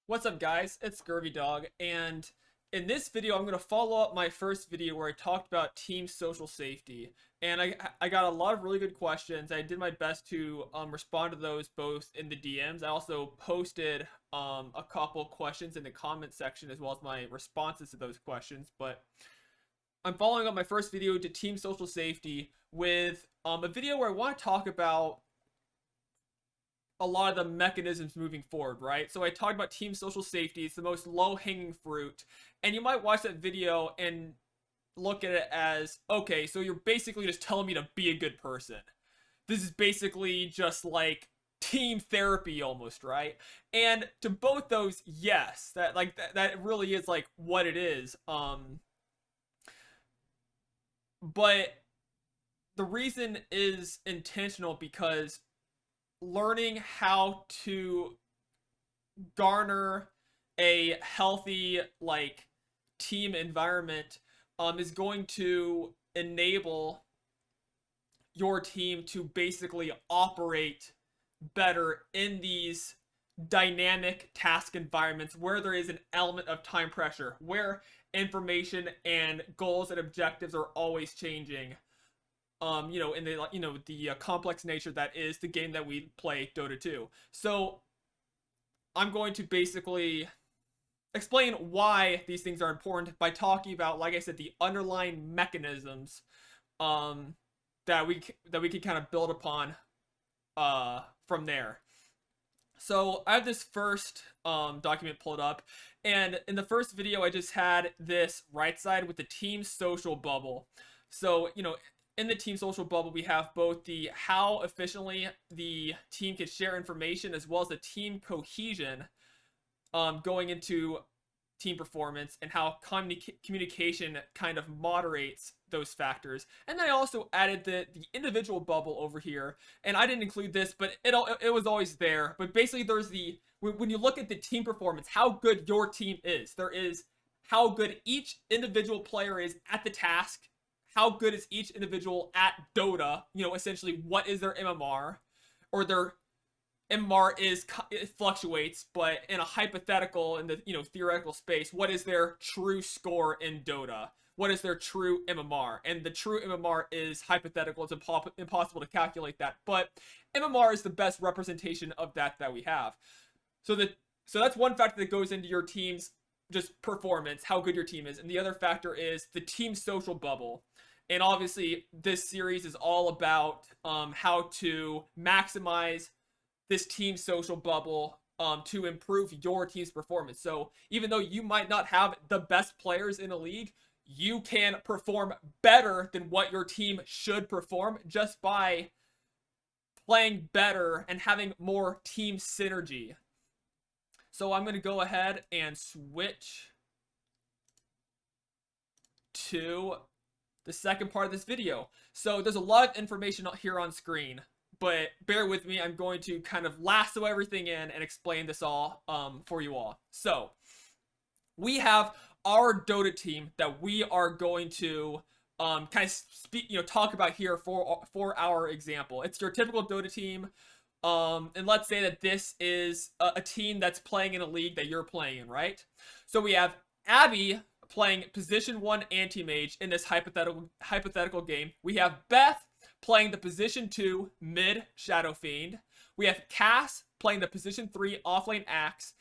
What's up, guys? It's Scurvy Dog, and in this video, I'm going to follow up my first video where I talked about team social safety. And I got a lot of really good questions. I did my best to respond to those both in the DMs. I also posted a couple questions in the comment section as well as my responses to those questions. But I'm following up my first video to team social safety with a video where I want to talk about a lot of the mechanisms moving forward, right? So I talked about team social safety. It's the most low-hanging fruit. And you might watch that video and look at it as, okay, so you're basically just telling me to be a good person. This is basically just like team therapy almost, right? And to both those, yes, that really is like what it is. But the reason is intentional because learning how to garner a healthy team environment is going to enable your team to basically operate better in these dynamic task environments where there is an element of time pressure, where information and goals and objectives are always changing. In the complex nature that is the game that we play, Dota 2. So I'm going to basically explain why these things are important by talking about, like I said, the underlying mechanisms that we can kind of build upon from there. So I have this first document pulled up, and in the first video I just had this right side with the team social bubble. So in the team social bubble, we have both the how efficiently the team can share information as well as the team cohesion going into team performance and how communication kind of moderates those factors. And then I also added the individual bubble over here, and I didn't include this, but it was always there. But basically there's when you look at the team performance, how good your team is, there is how good each individual player is at the task. How good is each individual at Dota? Essentially, what is their MMR? Or their MMR it fluctuates, but in a hypothetical, in the theoretical space, what is their true score in Dota? What is their true MMR? And the true MMR is hypothetical. It's impossible to calculate that. But MMR is the best representation of that we have. So that's one factor that goes into your team's just performance, how good your team is. And the other factor is the team social bubble. And obviously, this series is all about how to maximize this team social bubble to improve your team's performance. So even though you might not have the best players in a league, you can perform better than what your team should perform just by playing better and having more team synergy. So I'm going to go ahead and switch to the second part of this video. So there's a lot of information here on screen, but bear with me. I'm going to kind of lasso everything in and explain this all for you all. So we have our Dota team that we are going to kind of talk about here for our example. It's your typical Dota team. And let's say that this is a team that's playing in a league that you're playing in, right? So we have Abby playing position 1 anti-mage in this hypothetical game. We have Beth playing the position 2 mid Shadow Fiend. We have Cass playing the position 3 offlane Axe.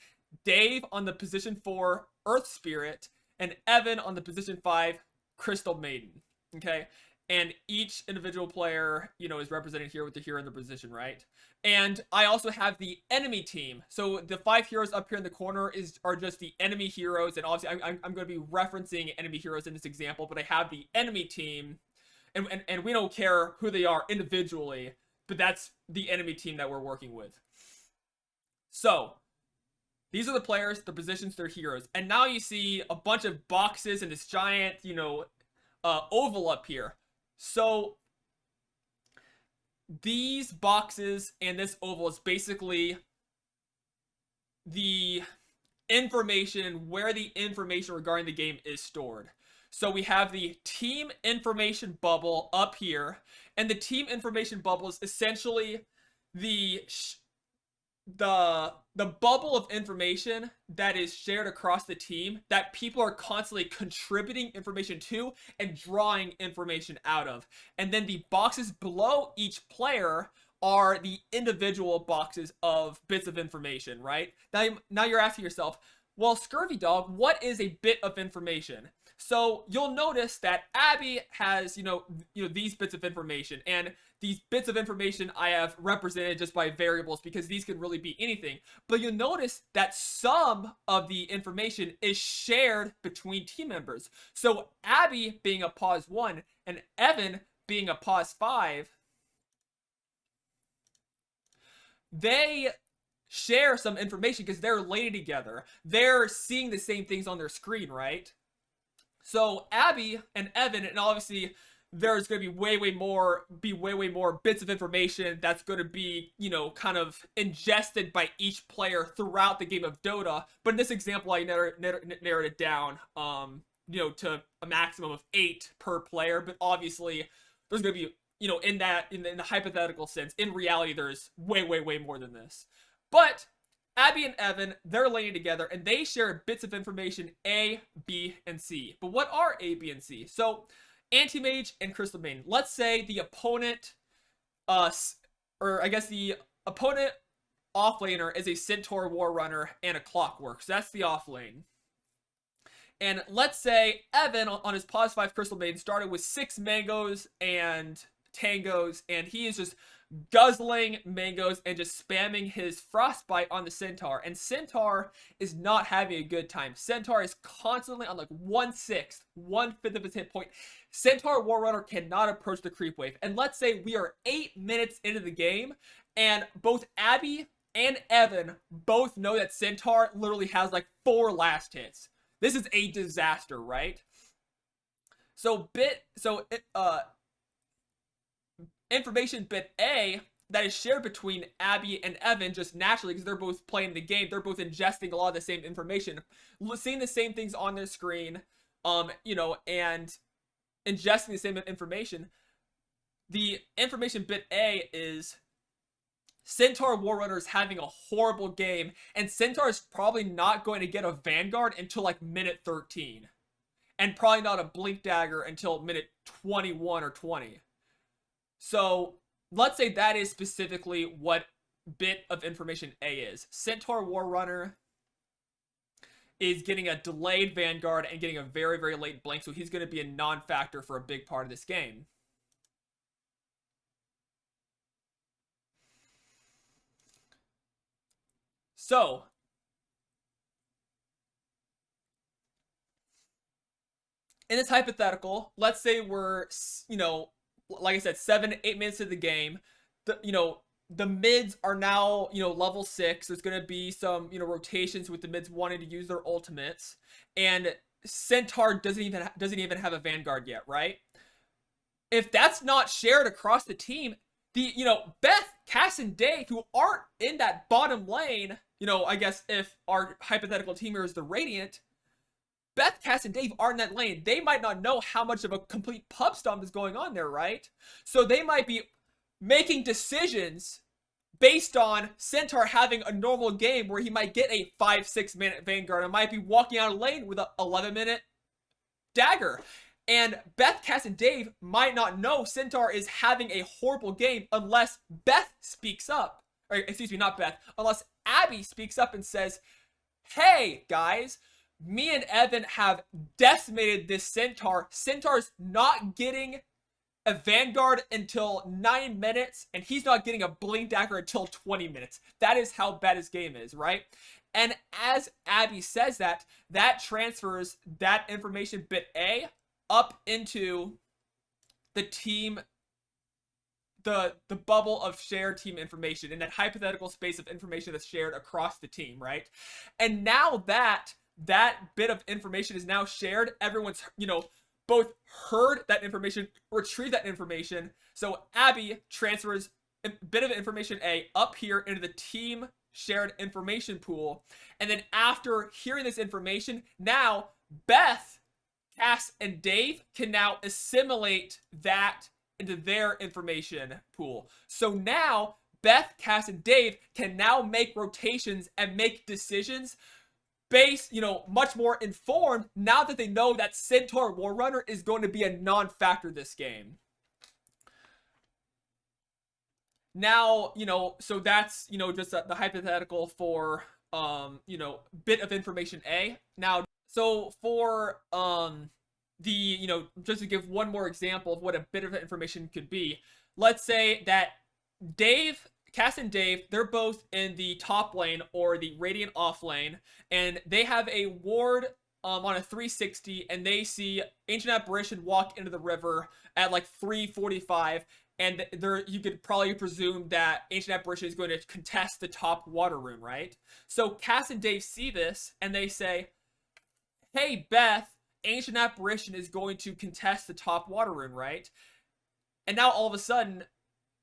Dave on the position 4 Earth Spirit. And Evan on the position 5 Crystal Maiden. Okay? And each individual player, is represented here with the hero in the position, right? And I also have the enemy team. So the 5 heroes up here in the corner are just the enemy heroes. And obviously, I'm going to be referencing enemy heroes in this example. But I have the enemy team. And we don't care who they are individually. But that's the enemy team that we're working with. So these are the players, the positions, their heroes. And now you see a bunch of boxes and this giant, oval up here. So these boxes and this oval is basically the information, where the information regarding the game is stored. So we have the team information bubble up here, and the team information bubble is essentially the the bubble of information that is shared across the team that people are constantly contributing information to and drawing information out of. And then the boxes below each player are the individual boxes of bits of information, right? Now you're asking yourself, well, Scurvy Dog, what is a bit of information? So you'll notice that Abby has, these bits of information, and these bits of information I have represented just by variables because these can really be anything. But you'll notice that some of the information is shared between team members. So Abby being a pause 1 and Evan being a pause 5, they share some information because they're related together. They're seeing the same things on their screen, right? So Abby and Evan, and obviously there's going to be way more bits of information that's going to be, kind of ingested by each player throughout the game of Dota. But in this example, I narrowed it down, to a maximum of 8 per player. But obviously there's going to be, in the hypothetical sense, in reality, there's way more than this. But Abby and Evan, they're laying together, and they share bits of information A, B, and C. But what are A, B, and C? So, Anti-Mage and Crystal Maiden. Let's say the opponent, the opponent offlaner is a Centaur War Runner and a Clockwork. So that's the offlane. And let's say Evan, on his pause 5 Crystal Maiden, started with 6 mangoes and tangos, and he is just guzzling mangoes and just spamming his frostbite on the Centaur. And Centaur is not having a good time. Centaur is constantly on like 1/6, 1/5 of his hit point. Centaur War Runner cannot approach the creep wave. And let's say we are 8 minutes into the game, and both Abby and Evan both know that Centaur literally has like 4 last hits. This is a disaster, right? Information bit A that is shared between Abby and Evan just naturally because they're both playing the game. They're both ingesting a lot of the same information, seeing the same things on their screen, and ingesting the same information. The information bit A is Centaur War Runner is having a horrible game, and Centaur is probably not going to get a Vanguard until like minute 13. And probably not a Blink Dagger until minute 21 or 20. So let's say that is specifically what bit of information A is. Centaur War Runner is getting a delayed Vanguard and getting a very late Blink, so he's going to be a non-factor for a big part of this game. So in this hypothetical, let's say we're, like I said, 7-8 minutes of the game. The mids are now, level 6. There's going to be some, rotations with the mids wanting to use their ultimates. And Centaur doesn't even have a Vanguard yet, right? If that's not shared across the team, Beth, Cass, and Dave, who aren't in that bottom lane, I guess if our hypothetical team here is the Radiant, Beth, Cass, and Dave are in that lane. They might not know how much of a complete pub stomp is going on there, right? So they might be making decisions based on Centaur having a normal game where he might get a 5-6 minute Vanguard and might be walking out of lane with an 11-minute dagger. And Beth, Cass, and Dave might not know Centaur is having a horrible game unless Beth speaks up. Or, excuse me, not Beth. Unless Abby speaks up and says, hey, guys, me and Evan have decimated this Centaur. Centaur's not getting a Vanguard until 9 minutes, and he's not getting a Blink Dagger until 20 minutes. That is how bad his game is, right? And as Abby says that transfers that information bit A up into the team, the bubble of shared team information, in that hypothetical space of information that's shared across the team, right? And now that bit of information is now shared, everyone's, both heard that information, retrieved that information. So Abby transfers a bit of information A up here into the team shared information pool. And then after hearing this information, now Beth, Cass, and Dave can now assimilate that into their information pool. So now Beth, Cass, and Dave can now make rotations and make decisions based, much more informed now that they know that Centaur Warrunner is going to be a non-factor this game. Now, so that's, just the hypothetical for, bit of information A. Now, so for, just to give one more example of what a bit of information could be, let's say that Cass and Dave, they're both in the top lane or the Radiant off lane, and they have a ward on a 360, and they see Ancient Apparition walk into the river at like 345, and you could probably presume that Ancient Apparition is going to contest the top water rune, right? So Cass and Dave see this, and they say, hey, Beth, Ancient Apparition is going to contest the top water rune, right? And now all of a sudden,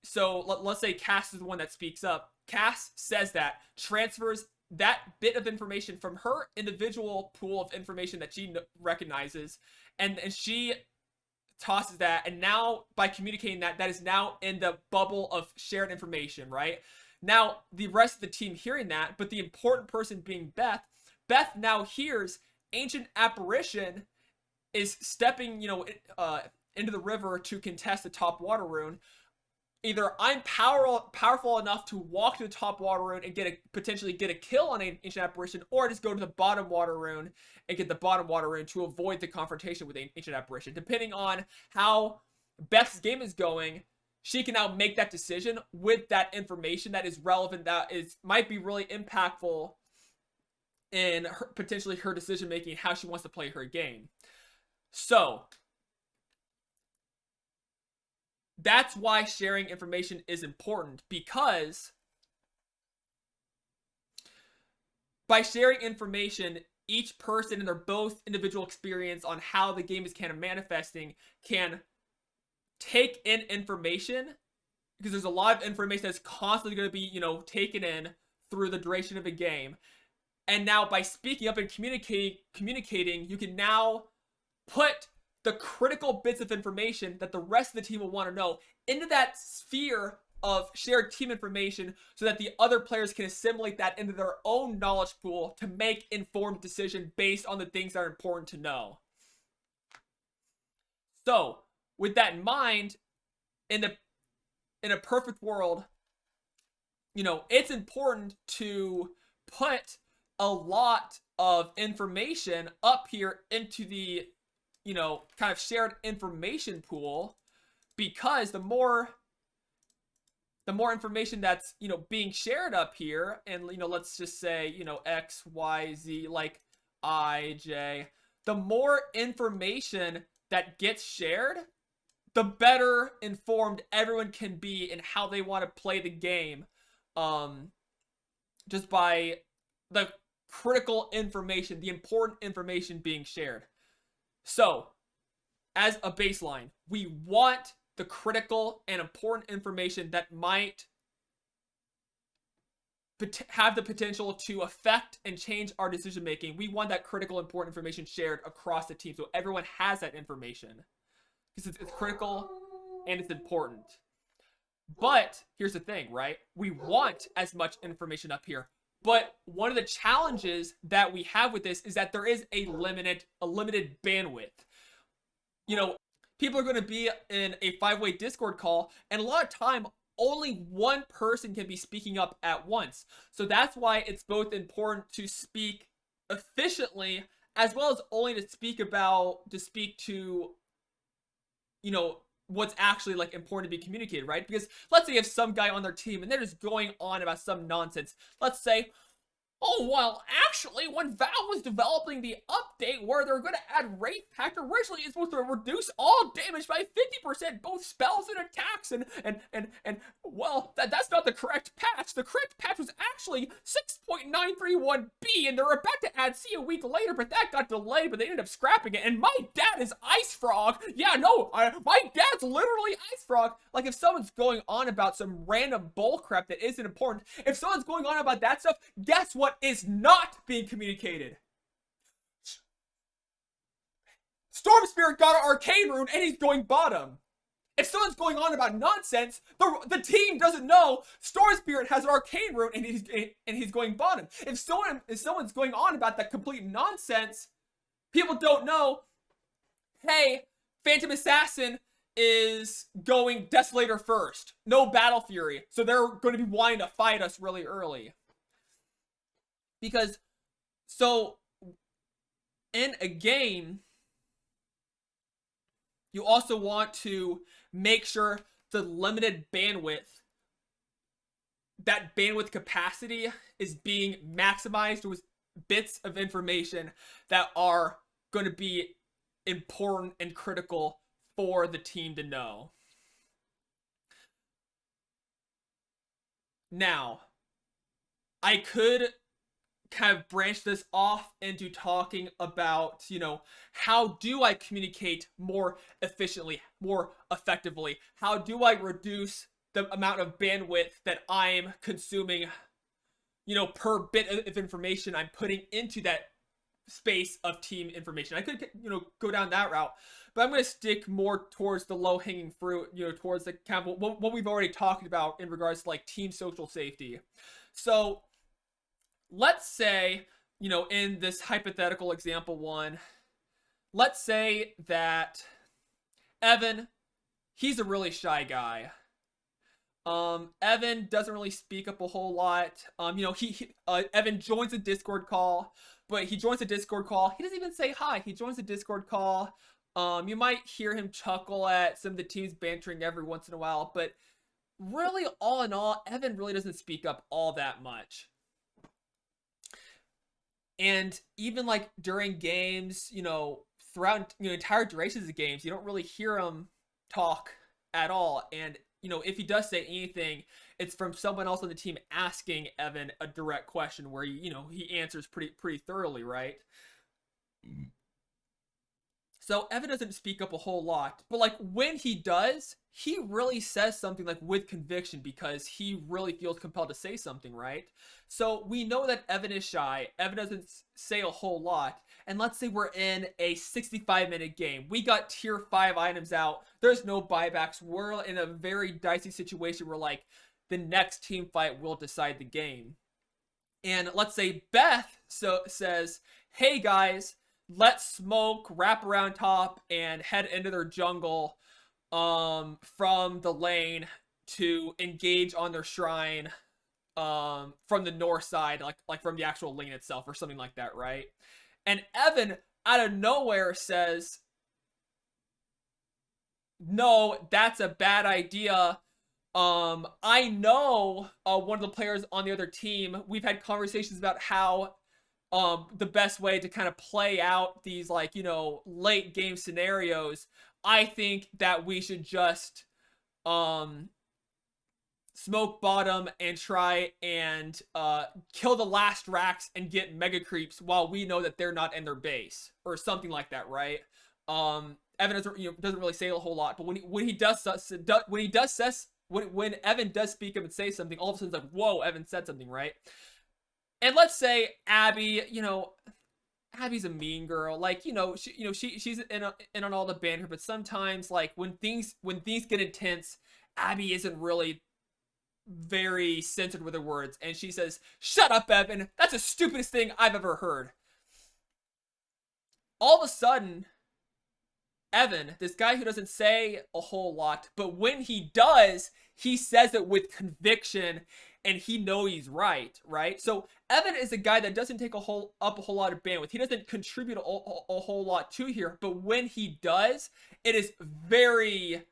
so let's say Cass is the one that speaks up. Cass says that, transfers that bit of information from her individual pool of information that she recognizes, and she tosses that, and now by communicating that is now in the bubble of shared information, right? Now the rest of the team hearing that, but the important person being Beth now hears Ancient Apparition is stepping, into the river to contest the top water rune. Either I'm powerful enough to walk to the top water rune and potentially get a kill on Ancient Apparition, or just go to the bottom water rune and get the bottom water rune to avoid the confrontation with Ancient Apparition. Depending on how Beth's game is going, she can now make that decision with that information that is relevant, might be really impactful in potentially her decision making, how she wants to play her game. So that's why sharing information is important, because by sharing information, each person and their both individual experience on how the game is kind of manifesting can take in information, because there's a lot of information that's constantly going to be, taken in through the duration of a game. And now by speaking up and communicating, you can now put the critical bits of information that the rest of the team will want to know into that sphere of shared team information, so that the other players can assimilate that into their own knowledge pool to make informed decisions based on the things that are important to know. So, with that in mind, in a perfect world, it's important to put a lot of information up here into the kind of shared information pool, because the more information that's, being shared up here, and, let's just say, X, Y, Z, like I, J, the more information that gets shared, the better informed everyone can be in how they want to play the game, just by the critical information, the important information being shared. So, as a baseline, we want the critical and important information that might have the potential to affect and change our decision making. We want that critical, important information shared across the team, so everyone has that information, because it's critical and it's important. But here's the thing, right? We want as much information up here. But one of the challenges that we have with this is that there is a limited bandwidth. People are going to be in a 5-way Discord call, and a lot of time, only one person can be speaking up at once. So that's why it's both important to speak efficiently, as well as only to speak to, what's actually like important to be communicated, right? Because let's say you have some guy on their team and they're just going on about some nonsense. Let's say, oh, well, actually, when Valve was developing the update where they're going to add Wraith Pact, originally it's supposed to reduce all damage by 50%, both spells and attacks, and well, that's not the correct patch. The correct patch was actually 6.931B, and they were about to add C a week later, but that got delayed, but they ended up scrapping it, and my dad is Ice Frog. Yeah, no, my dad's literally Ice Frog. Like, if someone's going on about some random bullcrap that isn't important, if someone's going on about that stuff, guess what is not being communicated? Storm Spirit got an Arcane Rune and he's going bottom. If someone's going on about nonsense, the team doesn't know Storm Spirit has an arcane rune and he's going bottom. If someone's going on about that complete nonsense, people don't know, hey, Phantom Assassin is going Desolator first. No Battle Fury. So they're going to be wanting to fight us really early. Because, so, in a game, you also want to make sure the limited bandwidth, that bandwidth capacity is being maximized with bits of information that are going to be important and critical for the team to know. Now, I could kind of branch this off into talking about, you know, how do I communicate more efficiently, more effectively? How do I reduce the amount of bandwidth that I'm consuming, you know, per bit of information I'm putting into that space of team information? I could, you know, go down that route, but I'm going to stick more towards the low-hanging fruit, you know, towards the kind of what we've already talked about in regards to like team social safety. So let's say, you know, in this hypothetical example one, let's say that Evan, he's a really shy guy. Evan doesn't really speak up a whole lot. You know, Evan joins a Discord call, but he joins a Discord call. He doesn't even say hi. He joins a Discord call. You might hear him chuckle at some of the teams bantering every once in a while, but really, all in all, Evan really doesn't speak up all that much. And even like during games, you know, throughout, you know, entire durations of games, you don't really hear him talk at all. And, you know, if he does say anything, it's from someone else on the team asking Evan a direct question where, you know, he answers pretty thoroughly, right? So Evan doesn't speak up a whole lot, but like when he does, he really says something like with conviction because he really feels compelled to say something, right? So we know that Evan is shy. Evan doesn't say a whole lot. And let's say we're in a 65-minute game. We got tier 5 items out. There's no buybacks. We're in a very dicey situation where like the next team fight will decide the game. And let's say Beth says, hey guys, let's smoke, wrap around top, and head into their jungle from the lane to engage on their shrine from the north side, like from the actual lane itself or something like that, right? And Evan out of nowhere says, no, that's a bad idea. I know one of the players on the other team, we've had conversations about how the best way to kind of play out these, like, you know, late game scenarios. I think that we should just smoke bottom and try and kill the last racks and get mega creeps while we know that they're not in their base or something like that, right? Evan doesn't, you know, doesn't really say a whole lot, but when Evan does speak up and say something, all of a sudden it's like, whoa, Evan said something, right? And let's say Abby, you know, Abby's a mean girl. Like, she's in on all the banter, but sometimes, like, when things get intense, Abby isn't really very centered with her words, and she says, "Shut up, Evan. That's the stupidest thing I've ever heard." All of a sudden, Evan, this guy who doesn't say a whole lot, but when he does, he says it with conviction, and he knows he's right? So Evan is a guy that doesn't take up a whole lot of bandwidth. He doesn't contribute a whole lot to here, but when he does, it is very,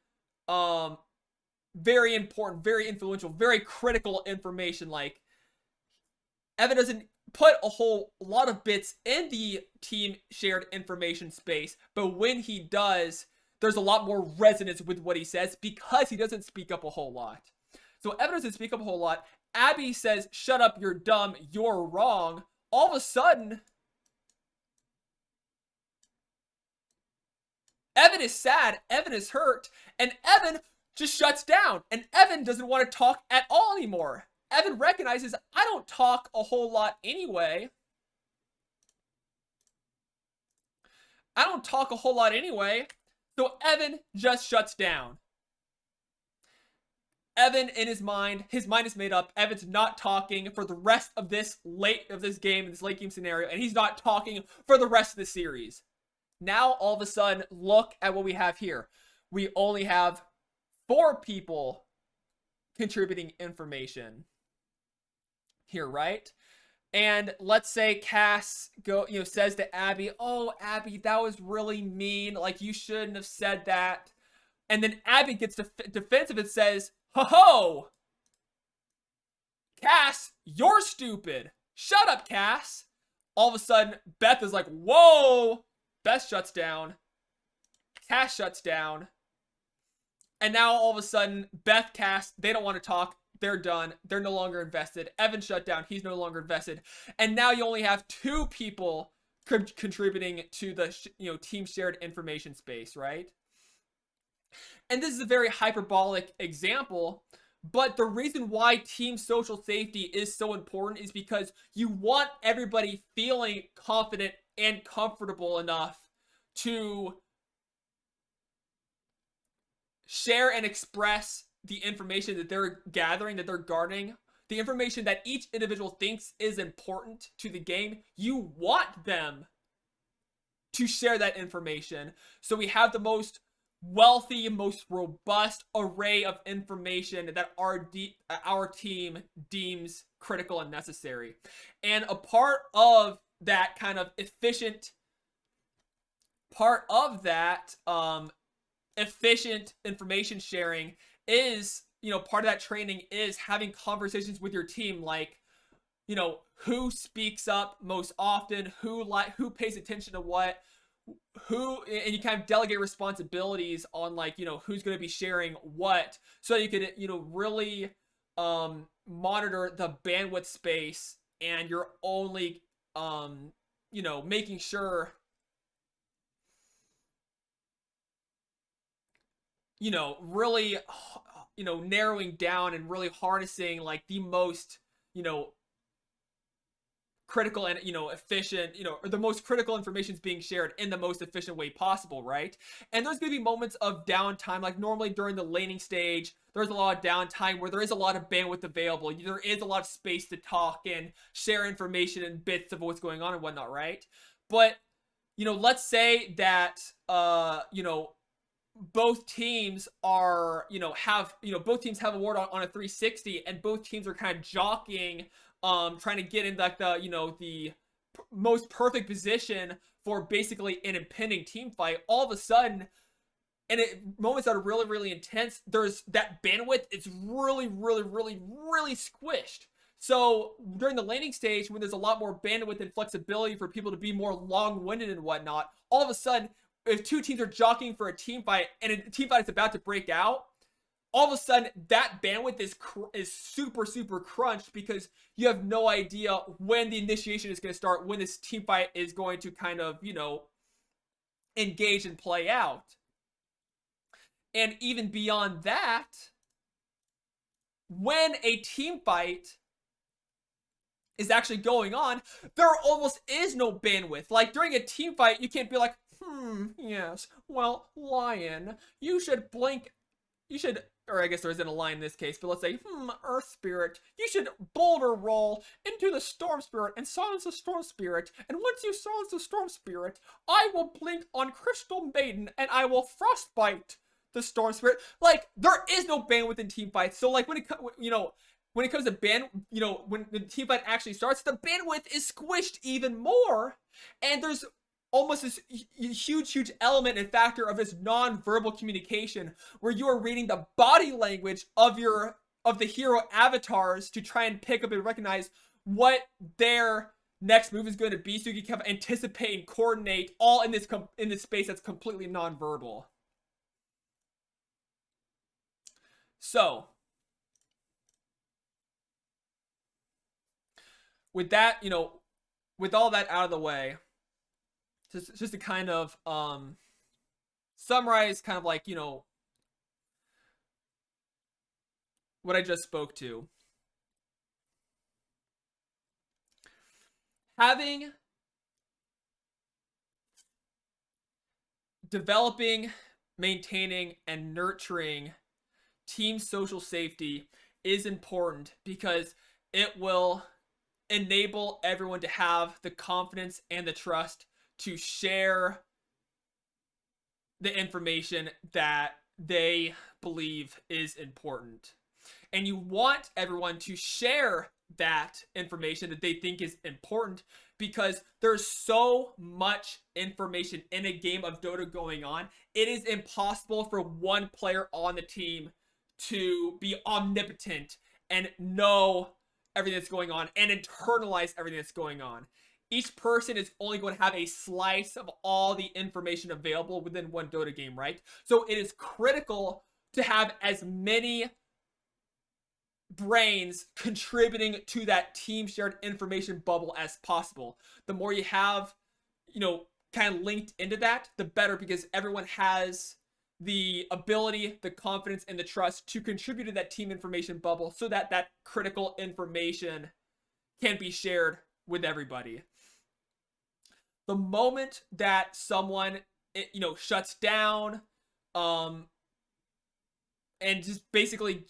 very important, very influential, very critical information. Like, Evan doesn't put a whole lot of bits in the team shared information space, but when he does, there's a lot more resonance with what he says because he doesn't speak up a whole lot. So Evan doesn't speak up a whole lot. Abby says, "Shut up, you're dumb, you're wrong." All of a sudden, Evan is sad, Evan is hurt, and Evan just shuts down. And Evan doesn't want to talk at all anymore. Evan recognizes, I don't talk a whole lot anyway. So Evan just shuts down. Evan, in his mind is made up. Evan's not talking for the rest of this game, this late game scenario, and he's not talking for the rest of the series. Now, all of a sudden, look at what we have here. We only have 4 people contributing information here, right? And let's say Cass says to Abby, "Oh, Abby, that was really mean. Like, you shouldn't have said that." And then Abby gets defensive and says, "Ho ho! Cass, you're stupid. Shut up, Cass." All of a sudden, Beth is like, "Whoa!" Beth shuts down. Cass shuts down. And now all of a sudden, Beth, Cass, they don't want to talk. They're done. They're no longer invested. Evan shut down. He's no longer invested. And now you only have 2 people contributing to the team shared information space, right? And this is a very hyperbolic example, but the reason why team social safety is so important is because you want everybody feeling confident and comfortable enough to share and express the information that they're gathering, that they're garnering, the information that each individual thinks is important to the game. You want them to share that information so we have the most wealthy, most robust array of information that our team deems critical and necessary. And a part of that kind of efficient efficient information sharing is, part of that training is having conversations with your team, like, who speaks up most often, who pays attention to what, and you kind of delegate responsibilities on, like, who's going to be sharing what, so you could, really monitor the bandwidth space, and you're only, making sure, really, narrowing down and really harnessing, like, the most, critical and, efficient, or the most critical information is being shared in the most efficient way possible, right? And there's going to be moments of downtime, like normally during the laning stage, there's a lot of downtime where there is a lot of bandwidth available. There is a lot of space to talk and share information and bits of what's going on and whatnot, right? But, let's say that, both teams are, both teams have a ward on a 360, and both teams are kind of jockeying, trying to get in, like, the most perfect position for basically an impending team fight. All of a sudden, and moments that are really, really intense, there's that bandwidth. It's really, really, really, really squished. So during the laning stage, when there's a lot more bandwidth and flexibility for people to be more long-winded and whatnot, all of a sudden, if 2 teams are jockeying for a team fight and a team fight is about to break out, all of a sudden that bandwidth is super, super crunched, because you have no idea when the initiation is going to start, when this team fight is going to kind of, engage and play out. And even beyond that, when a team fight is actually going on, there almost is no bandwidth. Like, during a team fight, you can't be like, yes, well, Lion, you should blink, or I guess there isn't a line in this case, but let's say, Earth Spirit, you should boulder roll into the Storm Spirit and silence the Storm Spirit, and once you silence the Storm Spirit, I will blink on Crystal Maiden, and I will frostbite the Storm Spirit. Like, there is no bandwidth in team fights, so, like, when it comes to when the team fight actually starts, the bandwidth is squished even more, and there's almost this huge element and factor of this non-verbal communication, where you are reading the body language of the hero avatars to try and pick up and recognize what their next move is going to be, so you can kind of anticipate and coordinate, all in this space that's completely non-verbal. So, with that, with all that out of the way, just to kind of summarize, kind of like, what I just spoke to. Developing, maintaining, and nurturing team social safety is important because it will enable everyone to have the confidence and the trust to share the information that they believe is important. And you want everyone to share that information that they think is important because there's so much information in a game of Dota going on. It is impossible for one player on the team to be omnipotent and know everything that's going on and internalize everything that's going on. Each person is only going to have a slice of all the information available within one Dota game, right? So it is critical to have as many brains contributing to that team shared information bubble as possible. The more you have, kind of linked into that, the better, because everyone has the ability, the confidence, and the trust to contribute to that team information bubble so that that critical information can be shared with everybody. The moment that someone, shuts down, and just basically,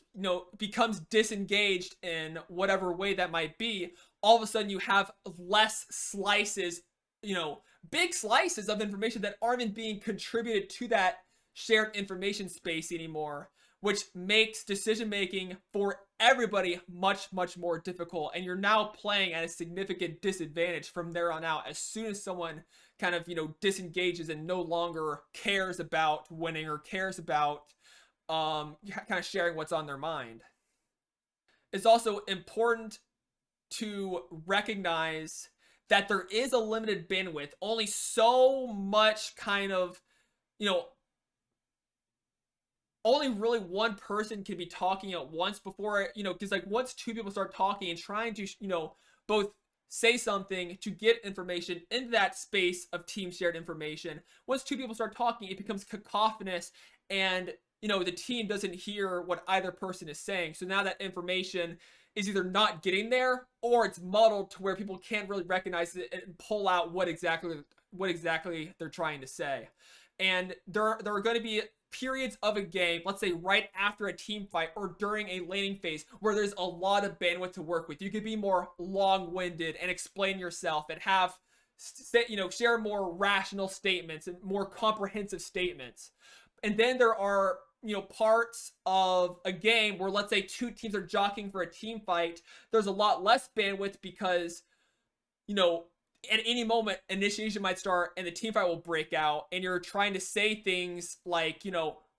becomes disengaged in whatever way that might be, all of a sudden you have less slices, big slices of information that aren't even being contributed to that shared information space anymore, which makes decision making for everybody much, much more difficult. And you're now playing at a significant disadvantage from there on out as soon as someone kind of, disengages and no longer cares about winning or cares about kind of sharing what's on their mind. It's also important to recognize that there is a limited bandwidth. Only so much kind of, only really one person can be talking at once before, because like once two people start talking and trying to, both say something to get information into that space of team shared information, once two people start talking, it becomes cacophonous and, the team doesn't hear what either person is saying. So now that information is either not getting there or it's muddled to where people can't really recognize it and pull out what exactly they're trying to say. And there are going to be periods of a game, let's say right after a team fight or during a laning phase, where there's a lot of bandwidth to work with. You could be more long-winded and explain yourself and have, share more rational statements and more comprehensive statements. And then there are, parts of a game where, let's say, two teams are jockeying for a team fight. There's a lot less bandwidth because, at any moment, initiation might start and the team fight will break out, and you're trying to say things like,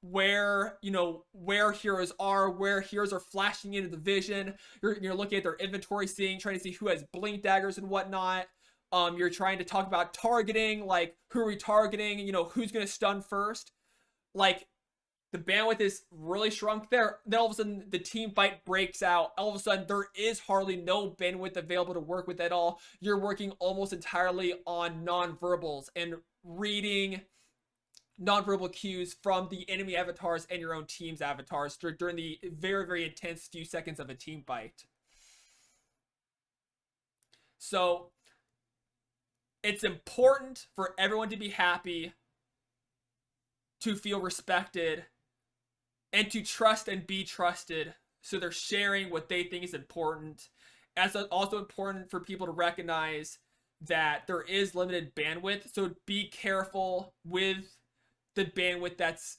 where heroes are, where heroes are flashing into the vision. You're looking at their inventory, trying to see who has blink daggers and whatnot. You're trying to talk about targeting, like who are we targeting, who's going to stun first. Like, the bandwidth is really shrunk there. Then all of a sudden the team fight breaks out. All of a sudden there is hardly no bandwidth available to work with at all. You're working almost entirely on nonverbals and reading nonverbal cues from the enemy avatars and your own team's avatars during the very, very intense few seconds of a team fight. So it's important for everyone to be happy, to feel respected, and to trust and be trusted. So they're sharing what they think is important. It's also important for people to recognize that there is limited bandwidth. So be careful with the bandwidth that's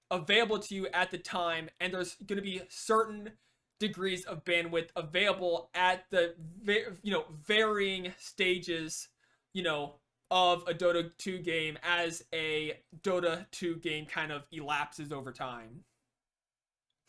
available to you at the time. And there's going to be certain degrees of bandwidth available at the, varying stages, of a Dota 2 game as a Dota 2 game kind of elapses over time.